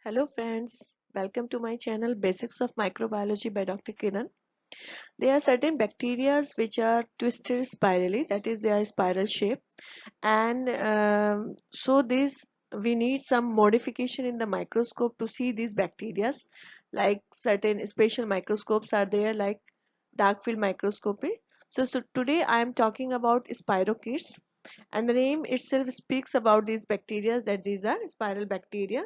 Hello friends, welcome to my channel Basics of Microbiology by Dr. Kiran. There are certain bacteria which are twisted spirally, that is they are spiral shape, and so this we need some modification in the microscope to see these bacteria. Like certain special microscopes are there, like dark field microscopy. So today I am talking about spirochetes, and the name itself speaks about these bacteria, that these are spiral bacteria,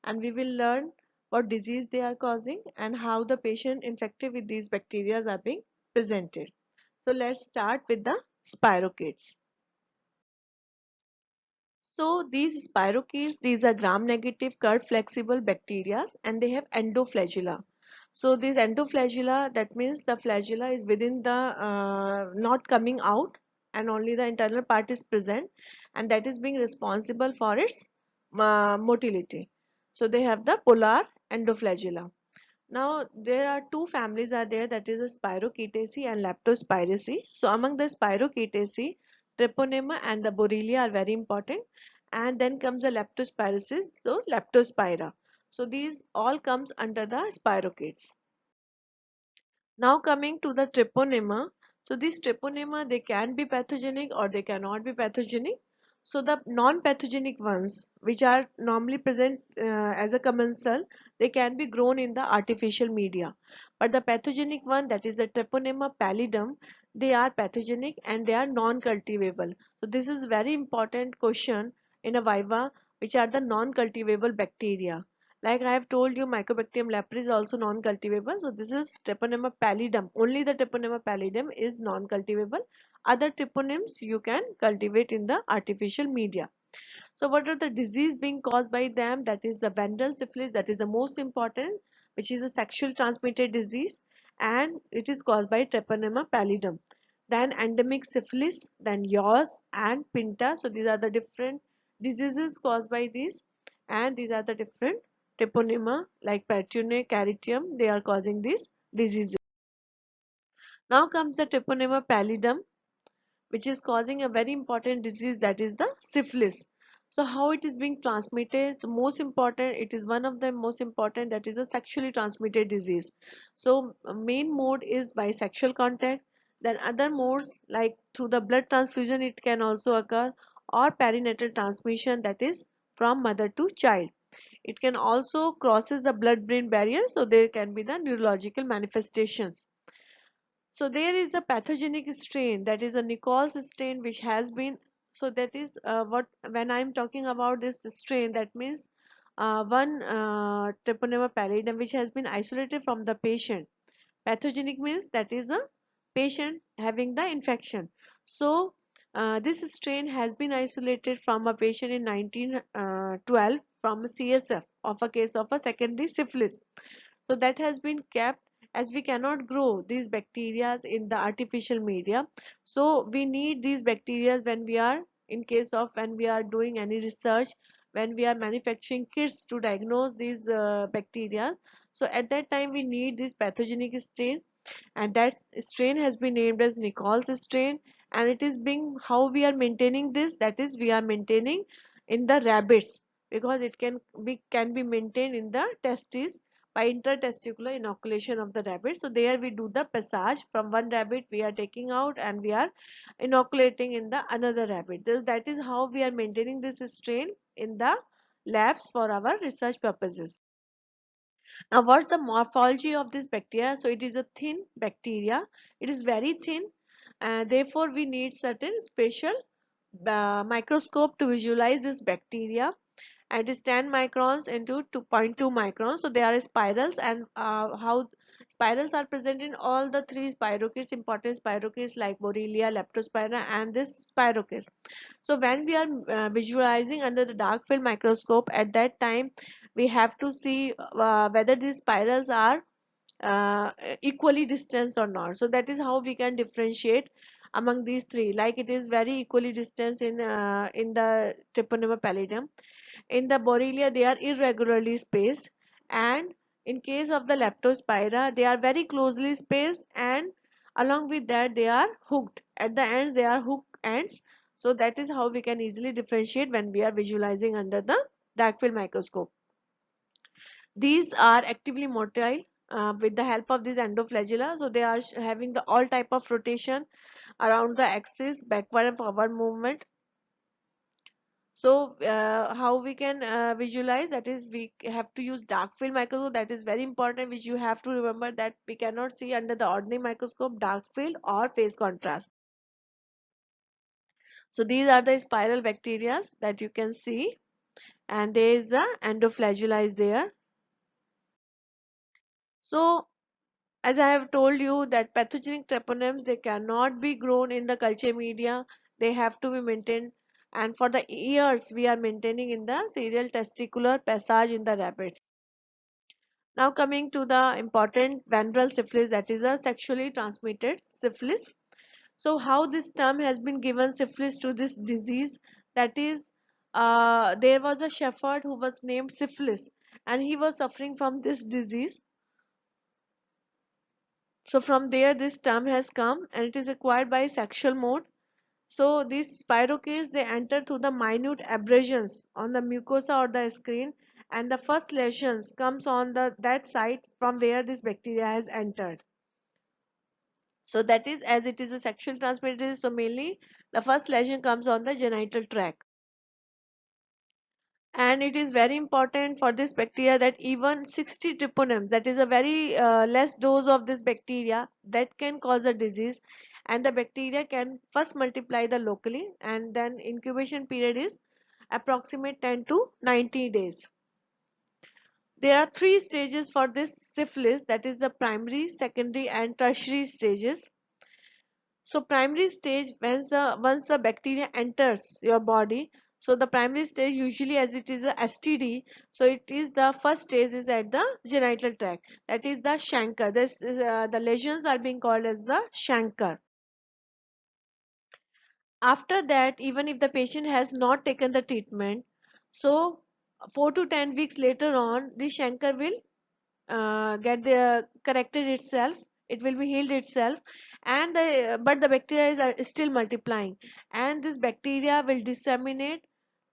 and we will learn what disease they are causing and how the patient infected with these bacteria are being presented. So let's start with the spirochetes. So these spirochetes, these are gram-negative curved flexible bacteria, and they have endoflagella. So this endoflagella, that means the flagella is within the not coming out, and only the internal part is present, and that is being responsible for its motility. So they have the polar endoflagella. Now there are two families are there, that is the Spirochetaceae and Leptospiraceae. So among the Spirochetaceae, Treponema and the Borrelia are very important, and then comes the Leptospiraceae, so Leptospira. So these all comes under the spirochetes. Now coming to the Treponema. So these Treponema, they can be pathogenic or they cannot be pathogenic. So the non-pathogenic ones, which are normally present as a commensal, they can be grown in the artificial media. But the pathogenic one, that is the Treponema pallidum, they are pathogenic and they are non-cultivable. So this is very important question in a viva, which are the non-cultivable bacteria. Like I have told you, Mycobacterium leprae is also non-cultivable. So this is Treponema pallidum. Only the Treponema pallidum is non-cultivable. Other treponems you can cultivate in the artificial media. So what are the disease being caused by them? That is the venereal syphilis, that is the most important, which is a sexual transmitted disease, and it is caused by Treponema pallidum. Then endemic syphilis, then yaws and pinta. So these are the different diseases caused by these, and these are the different Treponema like Pertune, Caritium, they are causing these diseases. Now comes the Treponema pallidum, which is causing a very important disease, that is the syphilis. So how it is being transmitted? The most important, it is one of the most important, that is the sexually transmitted disease. So main mode is by sexual contact, then other modes like through the blood transfusion it can also occur, or perinatal transmission, that is from mother to child. It can also crosses the blood brain barrier, so there can be the neurological manifestations. So there is a pathogenic strain, that is a Nichols strain, which has been, so that is what when I'm talking about this strain, that means one Treponema pallidum which has been isolated from the patient. Pathogenic means that is a patient having the infection. So this strain has been isolated from a patient in 1912 from a CSF of a case of a secondary syphilis. So that has been kept, as we cannot grow these bacteria in the artificial media. So we need these bacteria when we are, in case of when we are doing any research, when we are manufacturing kits to diagnose these bacteria. So at that time we need this pathogenic strain, and that strain has been named as Nichols strain. And it is being, how we are maintaining this, that is we are maintaining in the rabbits, because it can be maintained in the testes by intertesticular inoculation of the rabbit. So there we do the passage from one rabbit, we are taking out and we are inoculating in the another rabbit. That is how we are maintaining this strain in the labs for our research purposes. Now, what's the morphology of this bacteria? So it is a thin bacteria. It is very thin. Therefore, we need certain special microscope to visualize this bacteria. And it is 10 microns into 2.2 microns. So they are spirals, and how spirals are present in all the three spirochetes, important spirochetes like Borrelia, Leptospira, and this spirochetes. So when we are visualizing under the dark field microscope, at that time we have to see whether these spirals are uh, equally distanced or not. So that is how we can differentiate among these three. Like it is very equally distanced in the Treponema pallidum. In the Borrelia, they are irregularly spaced, and in case of the Leptospira, they are very closely spaced, and along with that they are hooked. At the ends, they are hook ends. So that is how we can easily differentiate when we are visualizing under the dark field microscope. These are actively motile with the help of these endoflagella. So they are having the all type of rotation around the axis, backward and forward movement. So how we can visualize, that is we have to use dark field microscope. That is very important, which you have to remember, that we cannot see under the ordinary microscope dark field or phase contrast. So these are the spiral bacteria that you can see, and there is the endoflagella is there. So as I have told you that pathogenic treponems, they cannot be grown in the culture media. They have to be maintained, and for the years we are maintaining in the serial testicular passage in the rabbits. Now coming to the important venereal syphilis, that is a sexually transmitted syphilis. So how this term has been given, syphilis, to this disease, that is there was a shepherd who was named Syphilis, and he was suffering from this disease. So from there this term has come, and it is acquired by sexual mode. So these spirochetes, they enter through the minute abrasions on the mucosa or the skin, and the first lesions comes on the that site from where this bacteria has entered. So that is, as it is a sexual transmitted disease, so mainly the first lesion comes on the genital tract. And it is very important for this bacteria that even 60 treponems, that is a very less dose of this bacteria, that can cause a disease, and the bacteria can first multiply the locally, and then incubation period is approximate 10 to 90 days. There are three stages for this syphilis, that is the primary, secondary and tertiary stages. So primary stage, once the bacteria enters your body, so the primary stage usually, as it is a STD, so it is the first stage is at the genital tract, that is the chancre. This is, the lesions are being called as the chancre. After that, even if the patient has not taken the treatment, so 4 to 10 weeks later on, the chancre will get the corrected itself, it will be healed itself, and but the bacteria is still multiplying, and this bacteria will disseminate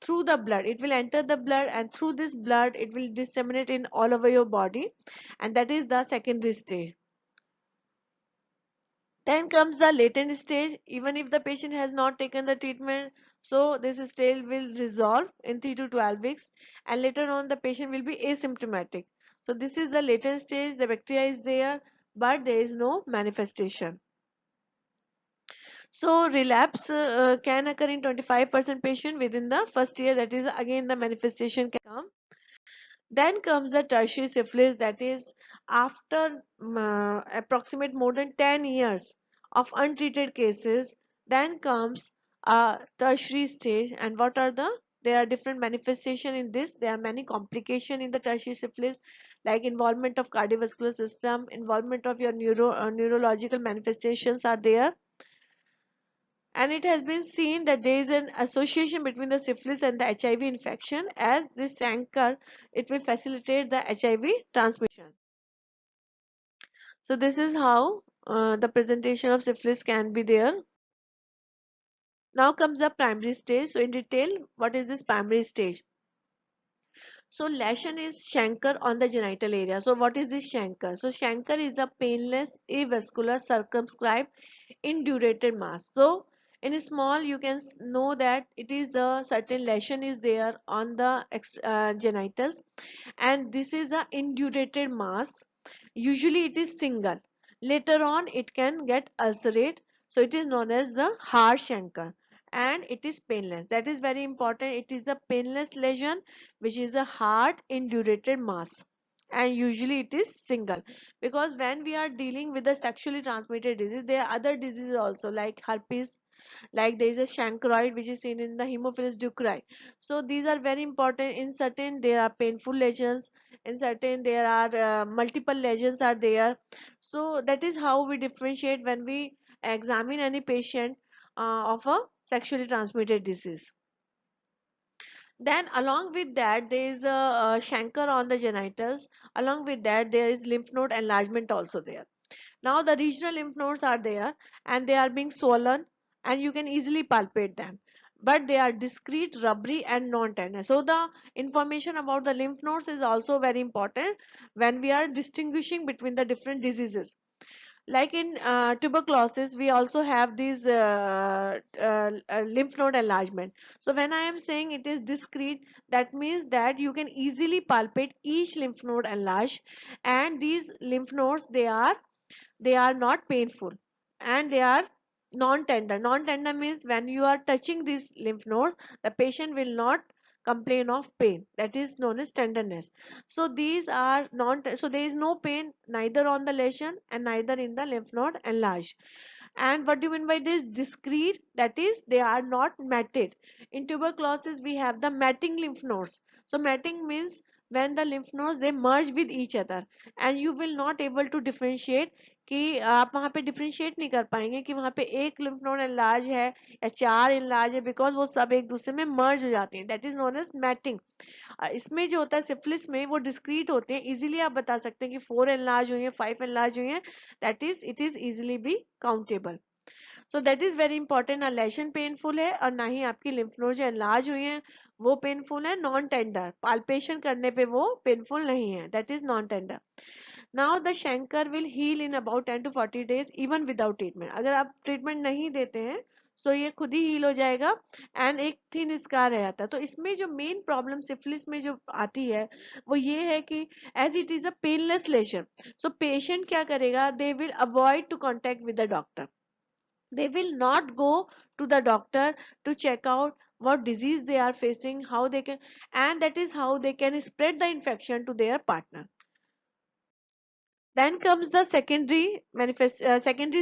through the blood. It will enter the blood, and through this blood it will disseminate in all over your body, and that is the secondary stage. Then comes the latent stage. Even if the patient has not taken the treatment, so this stage will resolve in 3 to 12 weeks, and later on the patient will be asymptomatic. So this is the latent stage. The bacteria is there, but there is no manifestation. So relapse can occur in 25% patient within the first year. That is, again, the manifestation can come. Then comes the tertiary syphilis, that is after approximate more than 10 years of untreated cases. Then comes a tertiary stage, and what are the, there are different manifestation in this. There are many complications in the tertiary syphilis, like involvement of cardiovascular system, involvement of your neurological manifestations are there. And it has been seen that there is an association between the syphilis and the HIV infection, as this chancre, it will facilitate the HIV transmission. So this is how the presentation of syphilis can be there. Now comes the primary stage. So in detail, what is this primary stage? So lesion is chancre on the genital area. So what is this chancre? So chancre is a painless, avascular, circumscribed, indurated mass. So in small, you can know that it is a certain lesion is there on the genitals, and this is a indurated mass. Usually it is single. Later on it can get ulcerate. So it is known as the hard chancre, and it is painless. That is very important. It is a painless lesion which is a hard indurated mass, and usually it is single, because when we are dealing with the sexually transmitted disease, there are other diseases also like herpes, like there is a chancroid which is seen in the Haemophilus ducrei. So these are very important. In certain there are painful lesions, in certain there are multiple lesions are there. So that is how we differentiate when we examine any patient of a sexually transmitted disease. Then along with that there is a chancre on the genitals. Along with that there is lymph node enlargement also there. Now the regional lymph nodes are there, and they are being swollen, and you can easily palpate them. but they are discrete, rubbery and non-tender. So the information about the lymph nodes is also very important when we are distinguishing between the different diseases. Like in tuberculosis, we also have these lymph node enlargement. So when I am saying it is discrete, that means that you can easily palpate each lymph node enlarged, and these lymph nodes, they are not painful, and they are non-tender. Non-tender means when you are touching these lymph nodes, the patient will not complain of pain. That is known as tenderness. So these are non, so there is no pain neither on the lesion and neither in the lymph node enlarged. And what do you mean by this discrete? That is, they are not matted. In tuberculosis, we have the matting lymph nodes. So matting means when the lymph nodes, they merge with each other, and you will not able to differentiate कि आप वहाँ पे differentiate नहीं कर पाएंगे कि वहाँ पे एक lymph node enlarge है या चार enlarge है, because वो सब एक दूसरे में merge हो जाते हैं. That is known as matting. इसमें जो होता है सिफिलिस में, वो डिस्क्रीट होते हैं. इजीली आप बता सकते हैं कि 4 enlarge हुई है, 5 enlarge हुई है. That is, it is easily be countable. So that is very important. ना लेशन पेनफुल है और ना ही आपकी lymph node जो enlarge हुई है वो पेनफुल है. नॉन टेंडर, पाल्पेशन करने पे वो पेनफुल नहीं है. That is non tender. Now the chancre will heal in about 10 to 40 days even without treatment. अगर आप ट्रीटमेंट नहीं देते हैं सो ये खुद ही हील हो जाएगा एंड एक थिन स्कार रह जाता है. तो इसमें जो मेन प्रॉब्लम सिफिलिस में जो आती है वो ये है कि as it is a painless lesion, so patient क्या करेगा, they will avoid to contact with the doctor. They will not go to the doctor to check out what disease they are facing, how they can, and that is how they can spread the infection to their partner. Then comes the secondary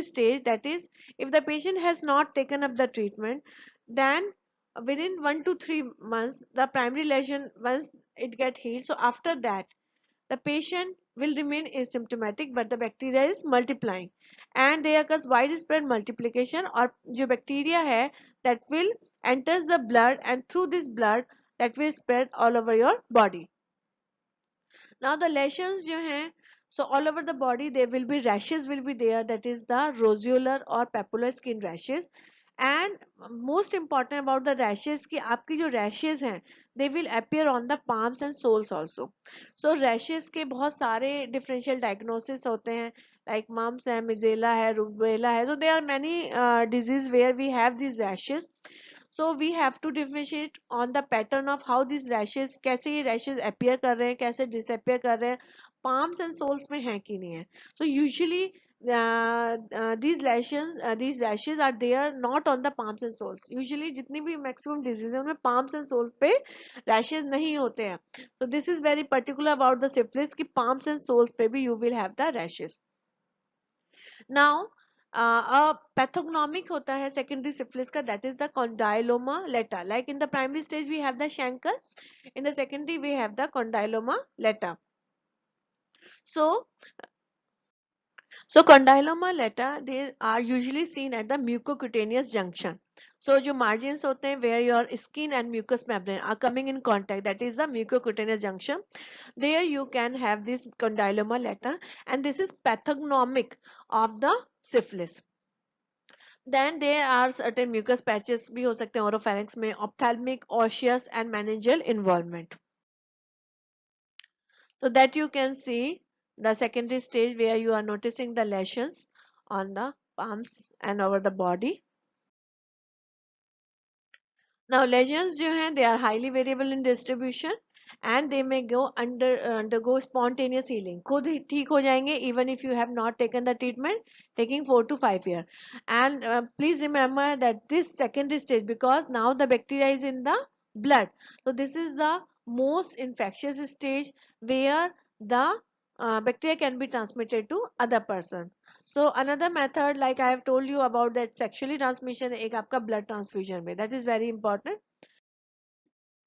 stage, that is, if the patient has not taken up the treatment, then within 1 to 3 months the primary lesion, once it get healed, so after that the patient will remain asymptomatic but the bacteria is multiplying, and there occurs widespread multiplication, or जो bacteria hai that will enters the blood, and through this blood that will spread all over your body. Now the lesions जो हैं, so all over the body there will be rashes will be there, that is the roseolar or papular skin rashes. And most important about the rashes कि आपकी जो rashes हैं they will appear on the palms and soles also. So rashes के बहुत सारे differential diagnosis होते हैं, like mumps है, measles है, rubella है. So there are many disease where we have these rashes. So we have to differentiate on the pattern of how these rashes, कैसे ये rashes appear कर रहे हैं, कैसे disappear कर रहे हैं, palms and soles में हैं कि नहीं है. So usually these rashes are there not on the palms and soles. Usually जितनी भी maximum disease है उनमें palms and soles पे rashes नहीं होते हैं. So this is very particular about the syphilis कि palms and soles पे भी you will have the rashes. Now pathognomic होता है secondary syphilis का, that is the condyloma lata. Like in the primary stage we have the chancre, in the secondary we have the condyloma lata. So condyloma lata, they are usually seen at the mucocutaneous junction. So जो margins होते हैं where your skin and mucous membrane are coming in contact, that is the mucocutaneous junction. There you can have this condyloma lata, and this is pathognomic of the syphilis. Then there are certain mucus patches भी हो सकते हैं oropharynx में, ophthalmic, osseous and meningeal involvement. So that you can see the secondary stage where you are noticing the lesions on the palms and over the body. Now lesions जो हैं, they are highly variable in distribution and they may undergo spontaneous healing. खुद ही ठीक हो जाएंगे even if you have not taken the treatment, taking 4 to 5 years. And please remember that this secondary stage, because now the bacteria is in the blood, so this is the most infectious stage where the bacteria can be transmitted to other person. So another method, like I have told you about that sexually transmission, एक आपका blood transfusion में, that is very important.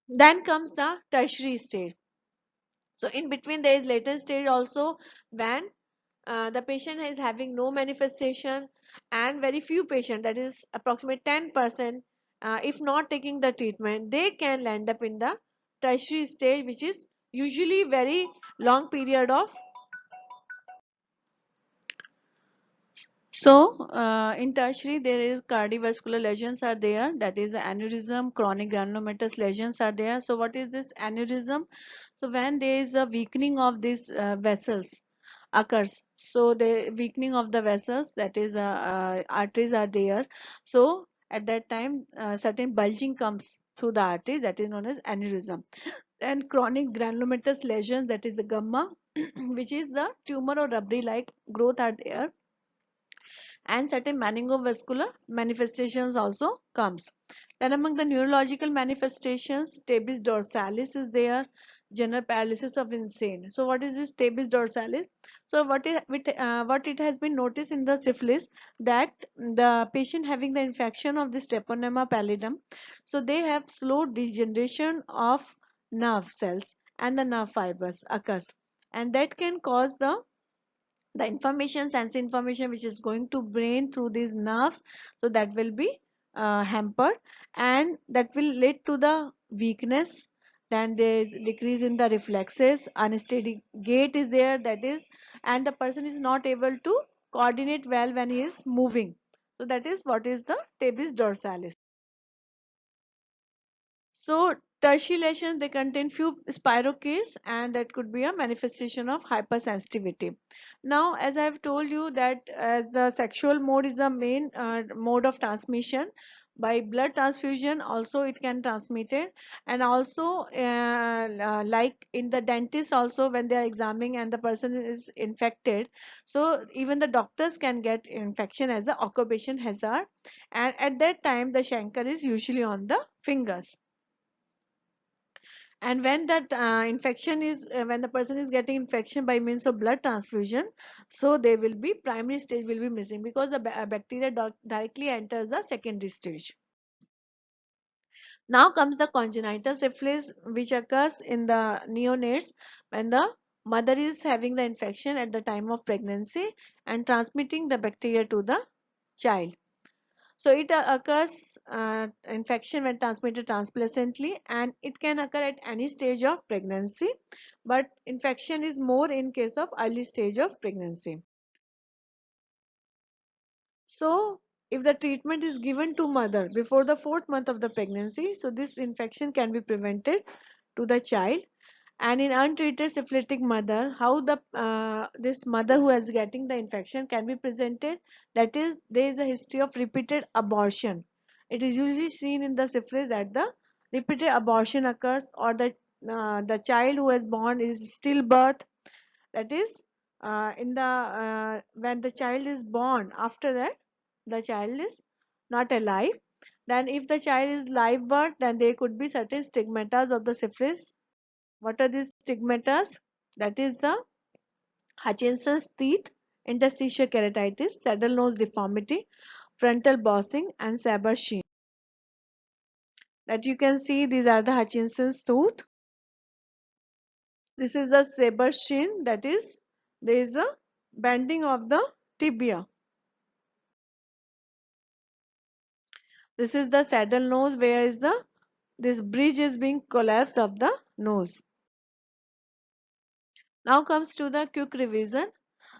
Then comes the tertiary stage. So in between there is latent stage also, when the patient is having no manifestation, and very few patients, that is approximately 10%, if not taking the treatment, they can land up in the tertiary stage, which is usually very long period of So, in tertiary, there is cardiovascular lesions are there. That is the aneurysm, chronic granulomatous lesions are there. So, what is this aneurysm? So, when there is a weakening of these vessels occurs. So, the weakening of the vessels, that is arteries are there. So, at that time, certain bulging comes through the arteries, that is known as aneurysm. And chronic granulomatous lesions, that is the Gumma, which is the tumor or rubbery like growth are there, and certain meningovascular manifestations also comes. Then among the neurological manifestations, tabes dorsalis is there, general paralysis of insane. So what is this tabes dorsalis? So what it has been noticed in the syphilis, that the patient having the infection of this Treponema pallidum, so they have slow degeneration of nerve cells and the nerve fibers occurs, and that can cause the information, sense information which is going to brain through these nerves, so that will be hampered, and that will lead to the weakness. Then there is decrease in the reflexes, unsteady gait is there, that is, and the person is not able to coordinate well when he is moving. So that is what is the tabes dorsalis. So tertiary lesions, they contain few spirochetes, and that could be a manifestation of hypersensitivity. Now, as I have told you that as the sexual mode is the main mode of transmission, by blood transfusion also it can transmit it, and also like in the dentist also, when they are examining and the person is infected, so even the doctors can get infection as the occupation hazard, and at that time the chancre is usually on the fingers. And when that infection is when the person is getting infection by means of blood transfusion, so they will be primary stage will be missing, because the bacteria directly enters the secondary stage. Now comes the congenital syphilis, which occurs in the neonates when the mother is having the infection at the time of pregnancy and transmitting the bacteria to the child. So it occurs infection when transmitted transplacentally, and it can occur at any stage of pregnancy, but infection is more in case of early stage of pregnancy. So if the treatment is given to mother before the 4th month of the pregnancy, so this infection can be prevented to the child. And in untreated syphilitic mother, how the this mother who is getting the infection can be presented, that is, there is a history of repeated abortion. It is usually seen in the syphilis that the repeated abortion occurs, or the child who is born is stillbirth, that is, in the when the child is born, after that the child is not alive. Then if the child is live birth, then there could be certain stigmatas of the syphilis. What are these stigmatas? That is the Hutchinson's teeth, interstitial keratitis, saddle nose deformity, frontal bossing, and Saber sheen. That you can see, these are the Hutchinson's tooth. This is the Saber sheen, that is, there is a bending of the tibia. This is the saddle nose, where is the this bridge is being collapsed of the nose. Now comes to the quick revision.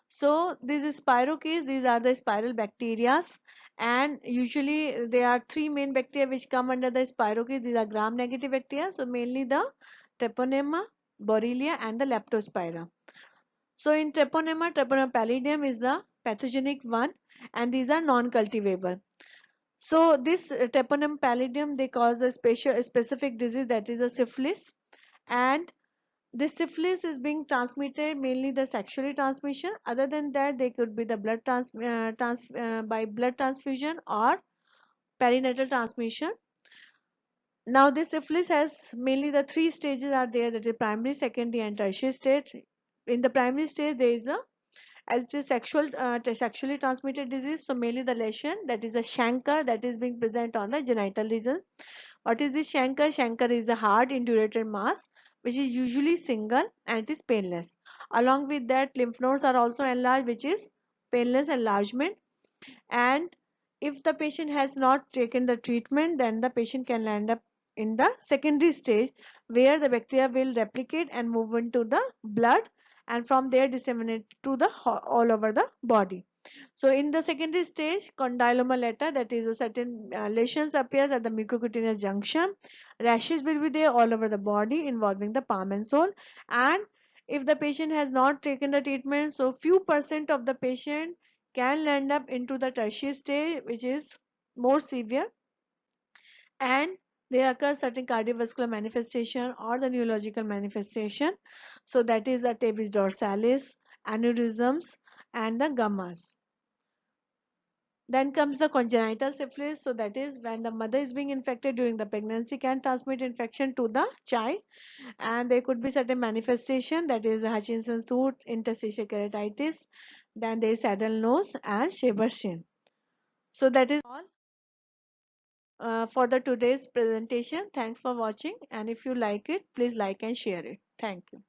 So these spirochetes, these are the spiral bacteria, and usually there are three main bacteria which come under the spirochetes. These are gram-negative bacteria. So mainly the Treponema, Borrelia, and the Leptospira. So in Treponema pallidum is the pathogenic one, and these are non-cultivable. So this Treponema pallidum, they cause a specific disease, that is the syphilis, and this syphilis is being transmitted mainly the sexually transmission. Other than that, they could be the by blood transfusion or perinatal transmission. Now this syphilis has mainly the three stages are there, that is primary, secondary, and tertiary stage. In the primary stage, there is a as it is sexually transmitted disease, so mainly the lesion, that is a chancre, that is being present on the genital region. What is this chancre? Chancre is a hard indurated mass which is usually single, and it is painless. Along with that, lymph nodes are also enlarged, which is painless enlargement. And if the patient has not taken the treatment, then the patient can end up in the secondary stage, where the bacteria will replicate and move into the blood, and from there disseminate to the all over the body. So in the secondary stage, condylomata, that is a certain lesions appears at the mucocutaneous junction. Rashes will be there all over the body involving the palm and sole. And if the patient has not taken the treatment, so few percent of the patient can land up into the tertiary stage, which is more severe, and there occur certain cardiovascular manifestation or the neurological manifestation. So that is the tabes dorsalis, aneurysms, and the gummas. Then comes the congenital syphilis. So that is when the mother is being infected during the pregnancy, can transmit infection to the child, and there could be certain manifestation, that is the Hutchinson's tooth, interstitial keratitis, then there is saddle nose and Shaver's chin. So that is all for the today's presentation. Thanks for watching, and if you like it, please like and share it. Thank you.